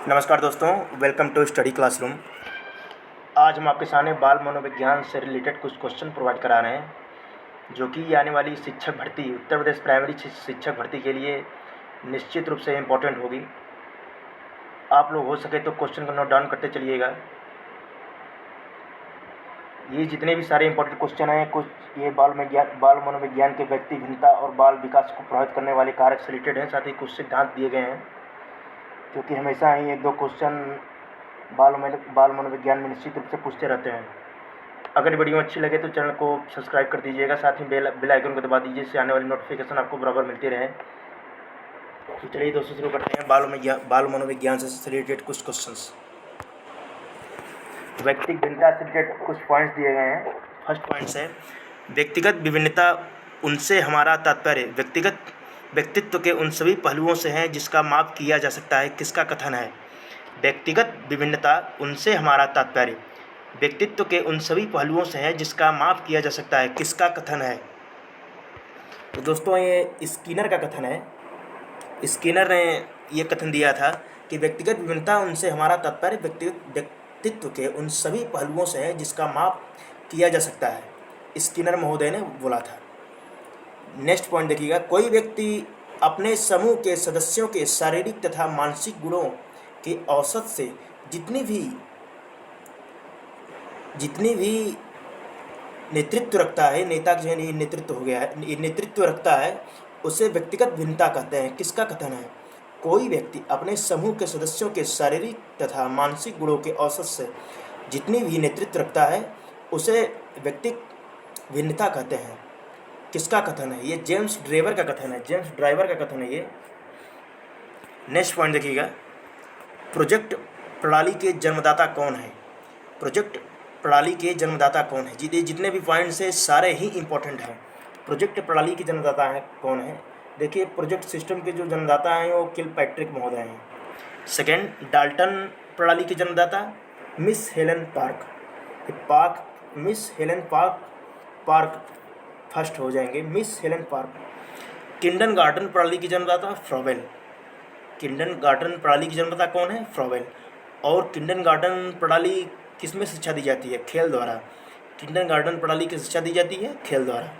नमस्कार दोस्तों, welcome to study classroom. आज हम आपके सामने बाल मनोविज्ञान से रिलेटेड कुछ क्वेश्चन प्रोवाइड करा रहे हैं, जो कि आने वाली शिक्षक भर्ती उत्तर प्रदेश प्राइमरी शिक्षक भर्ती के लिए निश्चित रूप से इम्पोर्टेंट होगी। आप लोग हो सके तो क्वेश्चन को नोट डाउन करते चलिएगा। ये जितने भी सारे इंपॉर्टेंट क्वेश्चन हैं, कुछ ये बाल मनोविज्ञान के व्यक्ति भिन्नता और बाल विकास को प्रभावित करने वाले कारक से रिलेटेड हैं। साथ ही कुछ सिद्धांत दिए गए हैं, क्योंकि हमेशा ही एक दो क्वेश्चन बाल मनोविज्ञान में निश्चित रूप से पूछते रहते हैं। अगर वीडियो अच्छी लगे तो चैनल को सब्सक्राइब कर दीजिएगा, साथ ही बेल आइकन को दबा दीजिए, इससे आने वाली नोटिफिकेशन आपको बराबर मिलती रहे। तो चलिए दोस्तों, शुरू करते हैं बाल मनोविज्ञान से रिलेटेड कुछ क्वेश्चंस। व्यक्तिगत भिन्नता से रिलेटेड कुछ पॉइंट्स दिए गए हैं। फर्स्ट पॉइंट्स है, व्यक्तिगत विभिन्नता उनसे हमारा तात्पर्य व्यक्तित्व के उन सभी पहलुओं से है जिसका माप किया जा सकता है। किसका कथन है? व्यक्तिगत विभिन्नता उनसे हमारा तात्पर्य व्यक्तित्व के उन सभी पहलुओं से है जिसका माप किया जा सकता है। किसका कथन है? तो दोस्तों, ये स्किनर का कथन है। स्किनर ने ये कथन दिया था कि व्यक्तिगत विभिन्नता उनसे हमारा तात्पर्य व्यक्तित्व के उन सभी पहलुओं से है जिसका माप किया जा सकता है। स्किनर महोदय ने बोला था। नेक्स्ट पॉइंट देखिएगा, कोई व्यक्ति अपने समूह के सदस्यों के शारीरिक तथा मानसिक गुणों के औसत से जितनी भी नेतृत्व रखता है, नेता जो है नेतृत्व हो गया है, नेतृत्व रखता है, उसे व्यक्तिगत भिन्नता कहते हैं। किसका कथन है? कोई व्यक्ति अपने समूह के सदस्यों के शारीरिक तथा मानसिक गुणों के औसत से जितनी भी नेतृत्व रखता है उसे व्यक्तिगत भिन्नता कहते हैं। किसका कथन है? ये जेम्स ड्राइवर का कथन है ये। नेक्स्ट पॉइंट देखिएगा, प्रोजेक्ट प्रणाली के जन्मदाता कौन है? प्रोजेक्ट प्रणाली के जन्मदाता कौन है? जितने भी पॉइंट्स हैं सारे ही इंपॉर्टेंट हैं। प्रोजेक्ट प्रणाली के जन्मदाता है कौन है? देखिए, प्रोजेक्ट सिस्टम के जो जन्मदाता हैं वो किलपैट्रिक महोदय हैं। सेकेंड, डाल्टन प्रणाली के जन्मदाता मिस हेलन पार्क फर्स्ट हो जाएंगे, मिस हेलन पार्क। किंडरगार्टन प्रणाली की जन्मदाता फ्रॉवेल। किंडरगार्टन प्रणाली की जन्मदाता कौन है? फ्रॉवेल। और किंडरगार्टन प्रणाली किसमें शिक्षा दी जाती है? खेल द्वारा। किंडरगार्टन प्रणाली की शिक्षा दी जाती है खेल द्वारा।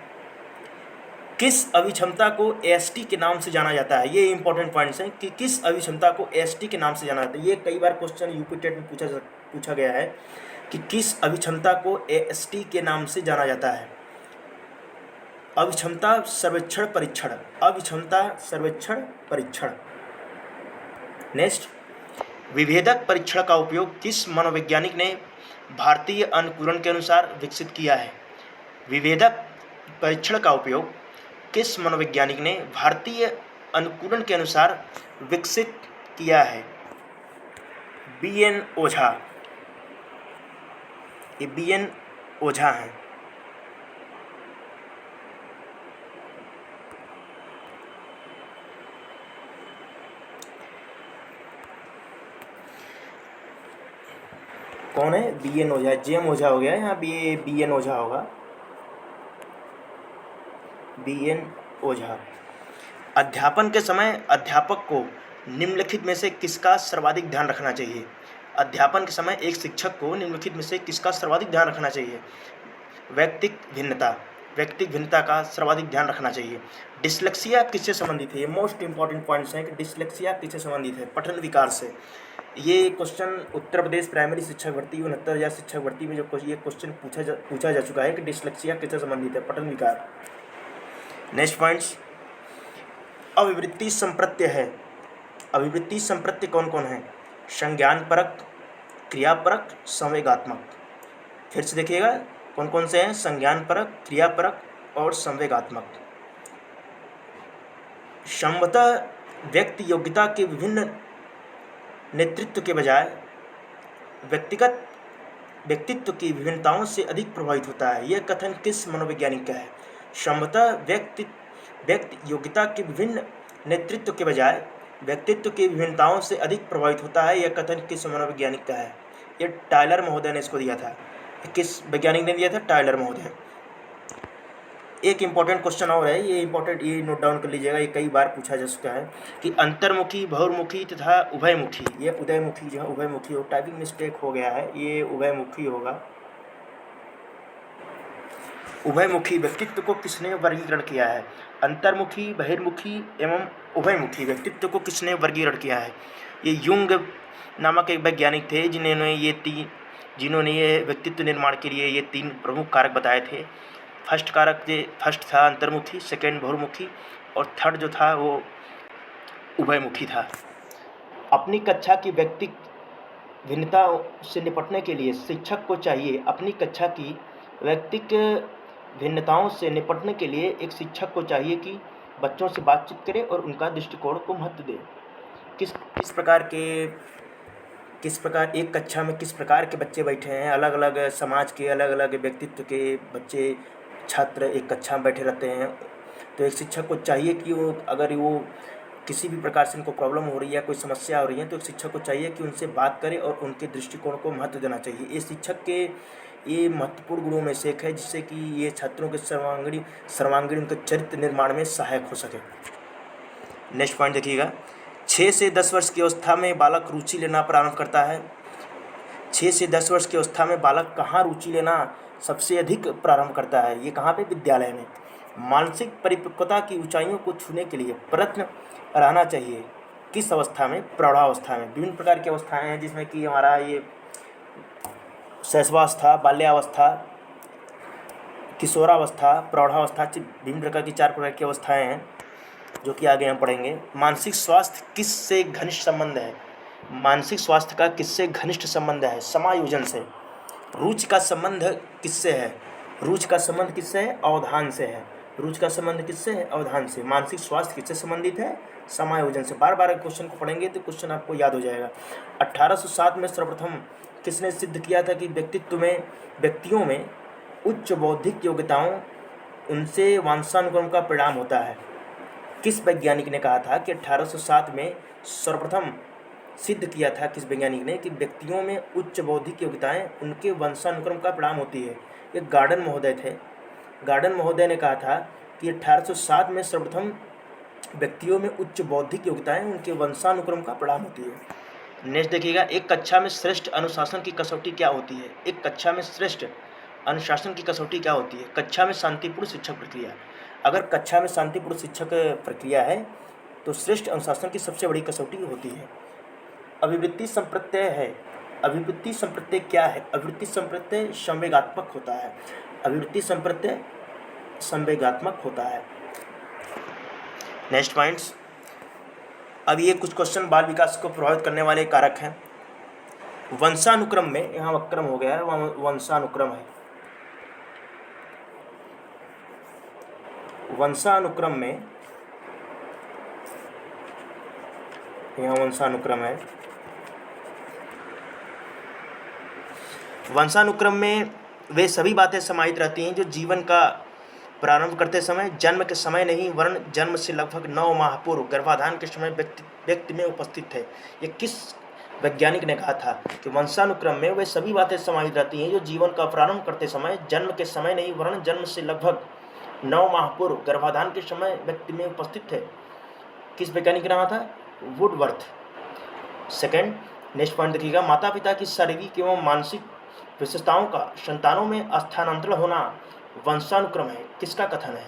किस अभिक्षमता को एसटी के नाम से जाना जाता है? ये इंपॉर्टेंट पॉइंट्स हैं कि किस अभिक्षमता को एसटी के नाम से जाना जाता है। ये कई बार क्वेश्चन यूपी टेट में पूछा गया है कि किस अभिक्षमता को एसटी के नाम से जाना जाता है। अभिक्षमता सर्वेक्षण परीक्षण। नेक्स्ट, विभेदक परीक्षण का उपयोग किस मनोवैज्ञानिक ने भारतीय अनुकूलन के अनुसार विकसित किया है? विभेदक परीक्षण का उपयोग किस मनोवैज्ञानिक ने भारतीय अनुकूलन के अनुसार विकसित किया है? बी.एन. ओझा। ये बी.एन. ओझा हैं। कौन है? बी.एन. ओझा। जेम ओझा हो गया, यहाँ बी.एन. ओझा होगा। बी.एन. ओझा। अध्यापन के समय अध्यापक को निम्नलिखित में से किसका सर्वाधिक ध्यान रखना चाहिए? अध्यापन के समय एक शिक्षक को निम्नलिखित में से किसका सर्वाधिक ध्यान रखना चाहिए? व्यक्तिगत भिन्नता का सर्वाधिक ध्यान रखना चाहिए। डिस्लेक्सिया किससे संबंधित है? ये मोस्ट इंपॉर्टेंट पॉइंट्स हैं कि डिस्लेक्सिया किससे संबंधित है? पठन विकार से। ये क्वेश्चन उत्तर प्रदेश प्राइमरी शिक्षक भर्ती 69,000 शिक्षक भर्ती में ये क्वेश्चन पूछा जा चुका है कि डिस्लेक्सिया किससे संबंधित है? पठन विकार। नेक्स्ट पॉइंट्स, अभिवृत्ति संप्रत्य है। अभिवृत्ति संप्रत्य कौन कौन है? संज्ञानपरक, क्रियापरक, संवेगात्मक। फिर से देखिएगा कौन कौन से हैं? संज्ञानपरक, क्रियापरक और संवेगात्मक। संभवतः व्यक्ति योग्यता के विभिन्न नेतृत्व के बजाय व्यक्तित्व की विभिन्नताओं से अधिक प्रभावित होता है। यह कथन किस मनोवैज्ञानिक का है? संभवतः व्यक्ति योग्यता के विभिन्न नेतृत्व के बजाय व्यक्तित्व की विभिन्नताओं से अधिक प्रभावित होता है। यह कथन किस मनोवैज्ञानिक का है? ये टायलर महोदय ने इसको दिया था। किस वैज्ञानिक ने दिया था? टायलर महोदय। एक इम्पॉर्टेंट क्वेश्चन और है, ये इम्पॉर्टेंट, ये नोट डाउन कर लीजिएगा, ये कई बार पूछा जा चुका है कि अंतर्मुखी, बहुमुखी तथा उभयमुखी, ये उदयमुखी जो है उभयमुखी हो, टाइपिंग मिस्टेक हो गया है, ये उभयमुखी होगा। उभयमुखी व्यक्तित्व को किसने वर्गीकरण किया है? अंतर्मुखी, बहिर्मुखी एवं उभयमुखी व्यक्तित्व को किसने वर्गीकरण किया है? ये युंग नामक एक वैज्ञानिक थे जिन्होंने ये व्यक्तित्व निर्माण के लिए ये 3 प्रमुख कारक बताए थे। फर्स्ट था अंतर्मुखी, सेकेंड बहुमुखी और थर्ड जो था वो उभयमुखी था। अपनी कक्षा की व्यक्तिक भिन्नता से निपटने के लिए शिक्षक को चाहिए अपनी कक्षा की व्यक्तिक भिन्नताओं से निपटने के लिए एक शिक्षक को चाहिए कि बच्चों से बातचीत करे और उनका दृष्टिकोण को महत्व दे। किस प्रकार एक कक्षा में किस प्रकार के बच्चे बैठे हैं, अलग अलग समाज के अलग अलग व्यक्तित्व के बच्चे छात्र एक कक्षा में बैठे रहते हैं। तो एक शिक्षक को चाहिए कि अगर वो किसी भी प्रकार से उनको प्रॉब्लम हो रही है, कोई समस्या हो रही है, तो एक शिक्षक को चाहिए कि उनसे बात करे और उनके दृष्टिकोण को महत्व देना चाहिए। ये शिक्षक के ये महत्वपूर्ण गुणों में से एक है, जिससे कि ये छात्रों के सर्वांगीण उनके चरित्र निर्माण में सहायक हो सके। नेक्स्ट पॉइंट देखिएगा, 6 से 10 वर्ष की अवस्था में बालक रुचि लेना प्रारंभ करता है। 6 से 10 वर्ष की अवस्था में बालक कहाँ रुचि लेना सबसे अधिक प्रारंभ करता है? ये कहाँ पे? विद्यालय में। मानसिक परिपक्वता की ऊंचाइयों को छूने के लिए प्रयत्न रहना चाहिए। किस अवस्था में? प्रौढ़ावस्था में। विभिन्न प्रकार की अवस्थाएं हैं, जिसमें कि हमारा ये शैशवावस्था, बाल्यावस्था, किशोरावस्था, प्रौढ़ावस्था, विभिन्न प्रकार की 4 प्रकार की अवस्थाएं हैं जो कि आगे हम पढ़ेंगे। मानसिक स्वास्थ्य किससे घनिष्ठ संबंध है? मानसिक स्वास्थ्य का किससे घनिष्ठ संबंध है? समायोजन से। रुचि का संबंध किससे है? रुचि का संबंध किससे है? अवधान से है। रुचि का संबंध किससे है? अवधान से। मानसिक स्वास्थ्य किससे संबंधित है? समायोजन से। बार बार क्वेश्चन को पढ़ेंगे तो क्वेश्चन आपको याद हो जाएगा। 1807 में सर्वप्रथम किसने सिद्ध किया था कि व्यक्तियों में उच्च बौद्धिक योग्यताओं उनसे वंशानुक्रम का परिणाम होता है? किस वैज्ञानिक ने कहा था कि 1807 में सर्वप्रथम सिद्ध किया था, किस वैज्ञानिक ने, कि व्यक्तियों में उच्च बौद्धिक योग्यताएं उनके वंशानुक्रम का परिणाम होती है? ये गार्डन महोदय थे। गार्डन महोदय ने कहा था कि 1807 में सर्वप्रथम व्यक्तियों में उच्च बौद्धिक योग्यताएं उनके वंशानुक्रम का परिणाम होती है। नेक्स्ट देखिएगा, एक कक्षा में श्रेष्ठ अनुशासन की कसौटी क्या होती है? एक कक्षा में श्रेष्ठ अनुशासन की कसौटी क्या होती है? कक्षा में शांतिपूर्ण शिक्षक प्रक्रिया। अगर कक्षा में शांतिपूर्ण शिक्षक प्रक्रिया है तो श्रेष्ठ अनुशासन की सबसे बड़ी कसौटी होती है। अभिवृत्ति संप्रत्यय है। अभिवृत्ति संप्रत्यय क्या है? अभिवृत्ति संप्रत्यय संवेगात्मक होता है। अभिवृत्ति संप्रत्यय संवेगात्मक होता है। नेक्स्ट पॉइंट्स, अब ये कुछ क्वेश्चन बाल विकास को प्रभावित करने वाले कारक हैं। वंशानुक्रम में, यहाँ वक्रम हो गया है, वंशानुक्रम है। वंशानुक्रम में, यहाँ वंशानुक्रम है। वंशानुक्रम में वे सभी बातें समाहित रहती हैं जो जीवन का प्रारंभ करते समय, जन्म के समय नहीं वरन जन्म से लगभग 9 माह पूर्व गर्भाधान के समय व्यक्ति में उपस्थित है। ये किस वैज्ञानिक ने कहा था कि वंशानुक्रम में वे सभी बातें समाहित रहती हैं जो जीवन का प्रारंभ करते समय, जन्म के समय नहीं वरन जन्म से लगभग 9 माह पूर्व गर्भाधान के समय व्यक्ति में उपस्थित है? किस वैज्ञानिक ने कहा था? वुडवर्थ। सेकेंड, नेक्स्ट पॉइंट देखिएगा, माता पिता की शारीरिक एवं मानसिक विशेषताओं का संतानों में स्थानांतरण होना वंशानुक्रम है? किसका कथन है?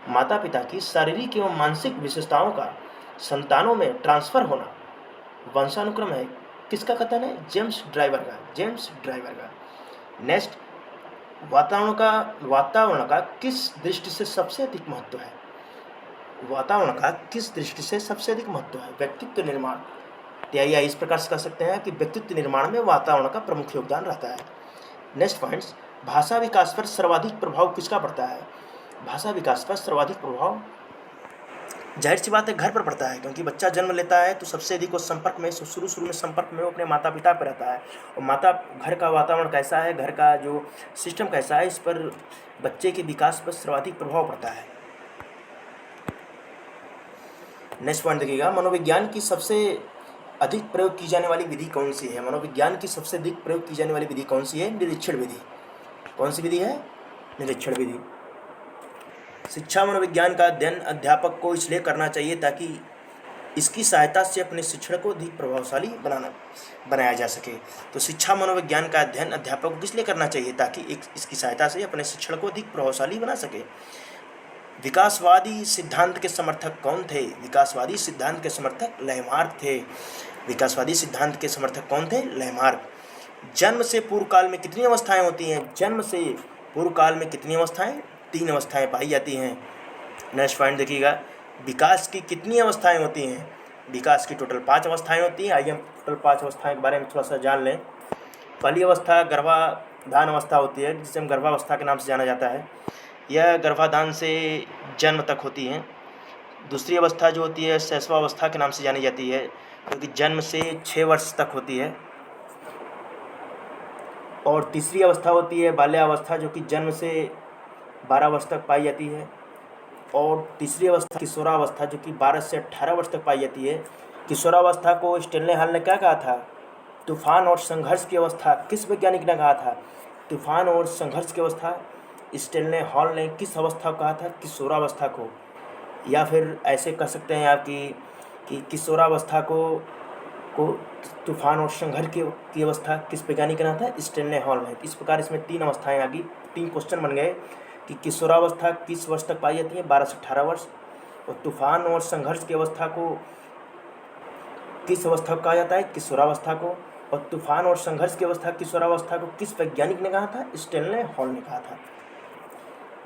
माता पिता की शारीरिक एवं मानसिक विशेषताओं का संतानों में ट्रांसफर होना वंशानुक्रम है? किसका कथन है? जेम्स ड्राइवर का। नेक्स्ट, वातावरण का किस दृष्टि से सबसे अधिक महत्व है? वातावरण का किस दृष्टि से सबसे अधिक महत्व है? व्यक्तित्व निर्माण। या इस प्रकार से कह सकते हैं कि व्यक्तित्व निर्माण में वातावरण का प्रमुख योगदान रहता है। नेक्स्ट पॉइंट्स, भाषा विकास पर सर्वाधिक प्रभाव किसका पड़ता है? भाषा विकास पर सर्वाधिक प्रभाव जाहिर सी बात है घर पर पड़ता है, क्योंकि बच्चा जन्म लेता है तो सबसे अधिक वो संपर्क में, शुरू में संपर्क में वो अपने माता पिता पर रहता है। और घर का वातावरण कैसा है, घर का जो सिस्टम कैसा है, इस पर बच्चे के विकास पर सर्वाधिक प्रभाव पड़ता है। नेक्स्ट पॉइंट देखिएगा, मनोविज्ञान की सबसे अधिक प्रयोग की जाने वाली विधि कौन सी है? मनोविज्ञान की सबसे अधिक प्रयोग की जाने वाली विधि कौन सी है? निरीक्षण विधि। कौन सी विधि है? निरीक्षण विधि। शिक्षा मनोविज्ञान का अध्ययन अध्यापक को इसलिए करना चाहिए ताकि इसकी सहायता से अपने शिक्षण को अधिक प्रभावशाली बनाया जा सके। तो शिक्षा मनोविज्ञान का अध्ययन अध्यापक को किस लिए करना चाहिए ताकि इसकी सहायता से अपने शिक्षण को अधिक प्रभावशाली बना सके। विकासवादी सिद्धांत के समर्थक कौन थे? विकासवादी सिद्धांत के समर्थक लैमार्क थे। विकासवादी सिद्धांत के समर्थक कौन थे? लैमार्क। जन्म से पूर्व काल में कितनी अवस्थाएं होती हैं? जन्म से पूर्व काल में कितनी अवस्थाएं? 3 अवस्थाएं पाई जाती हैं। नेक्स्ट पॉइंट देखिएगा, विकास की कितनी अवस्थाएं होती हैं? विकास की टोटल 5 अवस्थाएं होती हैं। आइए हम टोटल 5 अवस्थाएं के बारे में थोड़ा सा जान लें। पहली अवस्था गर्भाधान अवस्था होती है, जिसे हम गर्भावस्था के नाम से जाना जाता है। यह गर्भाधान से जन्म तक होती है। दूसरी अवस्था जो होती है शैशवावस्था के नाम से जानी जाती है, क्योंकि जन्म से 6 वर्ष तक होती है। और तीसरी अवस्था होती है बाल्यावस्था, जो कि जन्म से 12 वर्ष तक पाई जाती है। और तीसरी अवस्था किशोरावस्था, जो कि 12 से 18 वर्ष तक पाई जाती है। किशोरावस्था को स्टेनले हॉल ने क्या कहा था? तूफान और संघर्ष की अवस्था। किस वैज्ञानिक ने कहा था? तूफान और संघर्ष की अवस्था। स्टेनले हॉल ने किस अवस्था को कहा था? किशोरावस्था को। या फिर ऐसे कर सकते हैं आप कि किशोरावस्था को तूफान और संघर्ष की अवस्था किस वैज्ञानिक ने कहा था? स्टेनले हॉल ने। इस प्रकार इसमें 3 अवस्थाएं आ गई। 3 क्वेश्चन बन गए कि किशोरावस्था किस वर्ष तक पाई जाती है? 12 से 18 वर्ष। और तूफान और संघर्ष की अवस्था को किस अवस्था को कहा जाता है? किशोरावस्था को। और तूफान और संघर्ष की अवस्था किशोरावस्था को किस वैज्ञानिक ने कहा था? स्टेनले हॉल ने कहा था।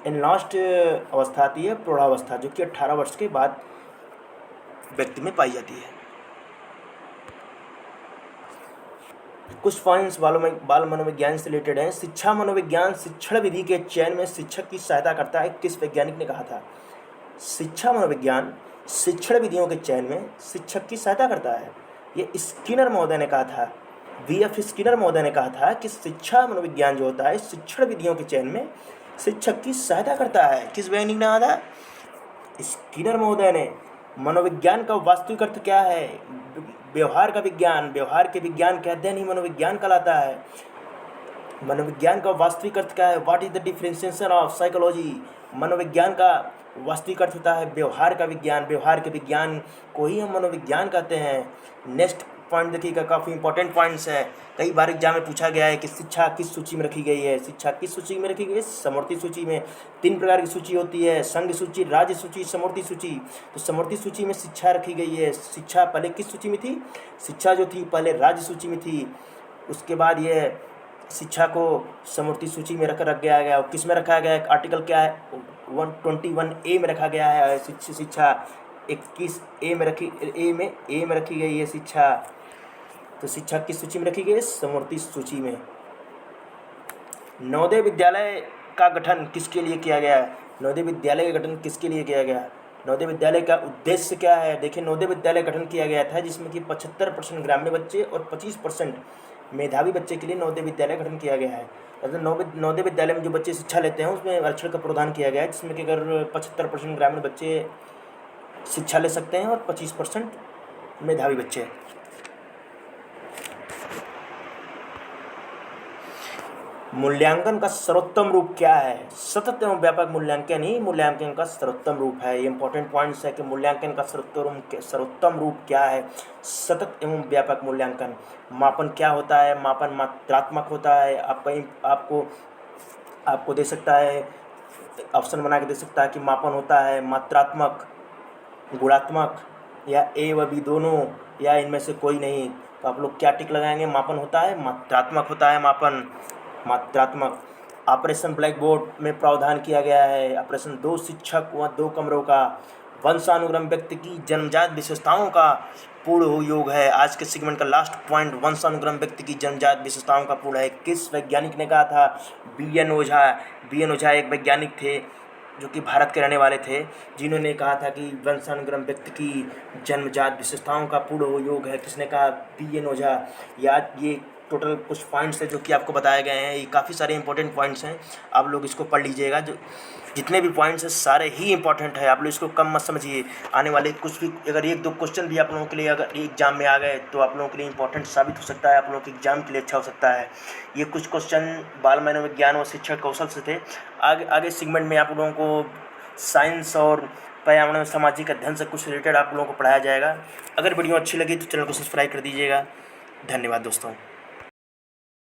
इन लास्ट अवस्था आती है प्रौढ़ावस्था, जो कि 18 वर्ष के बाद व्यक्ति में पाई जाती है। कुछ पॉइंट्स बाल मनोविज्ञान से रिलेटेड हैं। शिक्षा मनोविज्ञान शिक्षण विधि के चयन में शिक्षक की सहायता करता है, किस वैज्ञानिक ने कहा था? शिक्षा मनोविज्ञान शिक्षण विधियों के चयन में शिक्षक की सहायता करता है, ये स्किनर महोदय ने कहा था। V.F. स्किनर महोदय ने कहा था कि शिक्षा मनोविज्ञान जो होता है शिक्षण विधियों के चयन में शिक्षक की सहायता करता है। किस वैज्ञानिक ने कहा था? स्किनर महोदय ने। मनोविज्ञान का वास्तविक अर्थ क्या है? व्यवहार का विज्ञान। व्यवहार के विज्ञान का अध्ययन ही मनोविज्ञान कहलाता है। मनोविज्ञान का वास्तविक अर्थ क्या है? What is the differentiation of psychology? मनोविज्ञान का वास्तविक अर्थ होता है व्यवहार का विज्ञान। व्यवहार के विज्ञान को ही हम मनोविज्ञान कहते हैं। नेक्स्ट पॉइंट देखिएगा, काफ़ी इंपॉर्टेंट पॉइंट्स हैं। कई बार एग्जाम में पूछा गया है कि शिक्षा किस सूची में रखी गई है? शिक्षा किस सूची में रखी गई है? समवर्ती सूची में। 3 प्रकार की सूची होती है, संघ सूची, राज्य सूची, समवर्ती सूची। तो समवर्ती सूची में शिक्षा रखी गई है। शिक्षा पहले किस सूची में थी? शिक्षा जो थी पहले राज्य सूची में थी, उसके बाद ये शिक्षा को समवर्ती सूची में रख गया गया। और किस में रखा गया है? आर्टिकल क्या है? 121A में रखा गया है। शिक्षा 21A में रखी गई है शिक्षा। तो शिक्षा किस सूची में रखी गई है? समवर्ती सूची में। नवोदय विद्यालय का गठन किसके लिए किया गया है? नवोदय विद्यालय का गठन किसके लिए किया गया? नवोदय विद्यालय का उद्देश्य क्या है? देखिए, नवोदय विद्यालय गठन किया गया था जिसमें कि 75% ग्रामीण बच्चे और 25% मेधावी बच्चे के लिए नवोदय विद्यालय गठन किया गया है। नवोदय विद्यालय में जो बच्चे शिक्षा लेते हैं उसमें आरक्षण का प्रावधान किया गया है, जिसमें कि अगर 75% ग्रामीण बच्चे शिक्षा ले सकते हैं और 25% मेधावी बच्चे। मूल्यांकन का सर्वोत्तम रूप क्या है? सतत एवं व्यापक मूल्यांकन ही मूल्यांकन का सर्वोत्तम रूप है। ये इंपॉर्टेंट पॉइंट्स है कि मूल्यांकन का सर्वोत्तम रूप क्या है? सतत एवं व्यापक मूल्यांकन। मापन क्या होता है? मापन मात्रात्मक होता है। आपको दे सकता है, ऑप्शन बना के दे सकता है कि मापन होता है मात्रात्मक, गुणात्मक या A व B दोनों, या इनमें से कोई नहीं। तो आप लोग क्या टिक लगाएंगे? मापन होता है मात्रात्मक होता है। मापन मात्रात्मक। ऑपरेशन ब्लैक बोर्ड में प्रावधान किया गया है। ऑपरेशन 2 शिक्षक व 2 कमरों का। वंशानुक्रम व्यक्ति की जन्मजात विशेषताओं का पूर्ण योग है। आज के सेगमेंट का लास्ट पॉइंट, वंशानुक्रम व्यक्ति की जन्मजात विशेषताओं का पूर्ण है। किस वैज्ञानिक ने कहा था? B.N. ओझा। B.N. ओझा एक वैज्ञानिक थे जो कि भारत के रहने वाले थे, जिन्होंने कहा था कि वंशानुक्रम व्यक्ति की जन्मजात विशेषताओं का पूर्ण योग है। किसने कहा? B.N. ओझा। ये टोटल कुछ पॉइंट्स है जो कि आपको बताए गए हैं। ये काफ़ी सारे इंपॉर्टेंट पॉइंट्स हैं, आप लोग इसको पढ़ लीजिएगा। जो जितने भी पॉइंट्स हैं सारे ही इंपॉर्टेंट है, आप लोग इसको कम मत समझिए। आने वाले कुछ भी अगर 1-2 क्वेश्चन भी आप लोगों के लिए अगर एग्जाम में आ गए तो आप लोगों के लिए इंपॉर्टेंट साबित हो सकता है, आप लोगों के एग्जाम के लिए अच्छा हो सकता है। ये कुछ क्वेश्चन बाल मनोविज्ञान और शिक्षण कौशल से थे। आगे सेगमेंट में आप लोगों को साइंस और पर्यावरण और सामाजिक अध्ययन से कुछ रिलेटेड आप लोगों को पढ़ाया जाएगा। अगर वीडियो अच्छी लगी तो चैनल को सब्सक्राइब कर दीजिएगा। धन्यवाद दोस्तों।